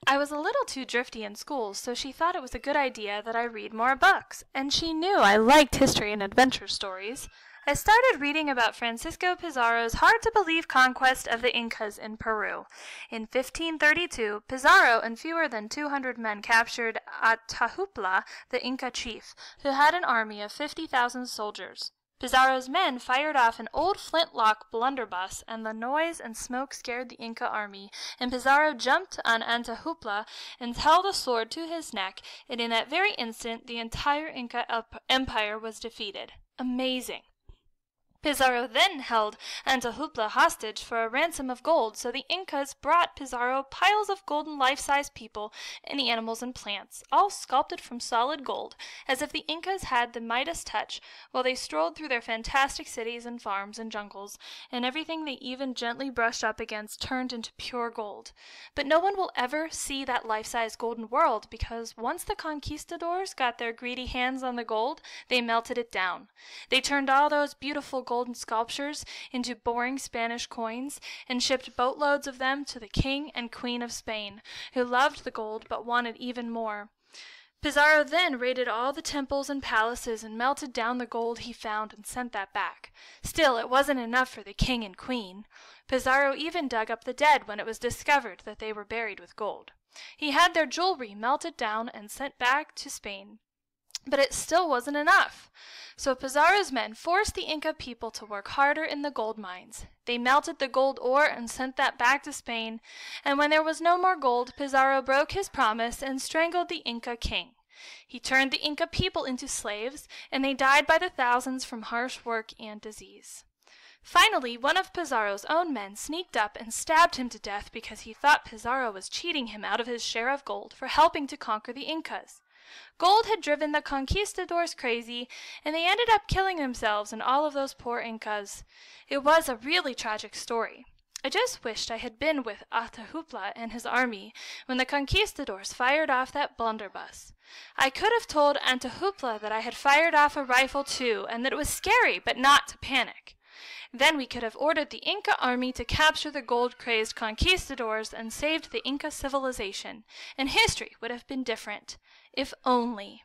I was a little too drifty in school, so she thought it was a good idea that I read more books, and she knew I liked history and adventure stories. I started reading about Francisco Pizarro's hard-to-believe conquest of the Incas in Peru. In 1532, Pizarro and fewer than 200 men captured Atahualpa, the Inca chief, who had an army of 50,000 soldiers. Pizarro's men fired off an old flintlock blunderbuss, and the noise and smoke scared the Inca army, and Pizarro jumped on Atahualpa and held a sword to his neck, and in that very instant the entire Inca empire was defeated. Amazing! Pizarro then held Atahualpa hostage for a ransom of gold, so the Incas brought Pizarro piles of golden life-size people and animals and plants, all sculpted from solid gold, as if the Incas had the Midas touch, while they strolled through their fantastic cities and farms and jungles, and everything they even gently brushed up against turned into pure gold. But no one will ever see that life-size golden world, because once the conquistadors got their greedy hands on the gold, they melted it down. They turned all those beautiful golden sculptures into boring Spanish coins, and shipped boatloads of them to the King and Queen of Spain, who loved the gold but wanted even more. Pizarro then raided all the temples and palaces and melted down the gold he found and sent that back. Still, it wasn't enough for the King and Queen. Pizarro even dug up the dead when it was discovered that they were buried with gold. He had their jewelry melted down and sent back to Spain. But it still wasn't enough. So Pizarro's men forced the Inca people to work harder in the gold mines. They melted the gold ore and sent that back to Spain, and when there was no more gold, Pizarro broke his promise and strangled the Inca king. He turned the Inca people into slaves, and they died by the thousands from harsh work and disease. Finally, one of Pizarro's own men sneaked up and stabbed him to death because he thought Pizarro was cheating him out of his share of gold for helping to conquer the Incas. Gold had driven the conquistadors crazy, and they ended up killing themselves and all of those poor Incas. It was a really tragic story. I just wished I had been with Atahualpa and his army when the conquistadors fired off that blunderbuss. I could have told Atahualpa that I had fired off a rifle too, and that it was scary, but not to panic. Then we could have ordered the Inca army to capture the gold-crazed conquistadors and saved the Inca civilization, and history would have been different. If only.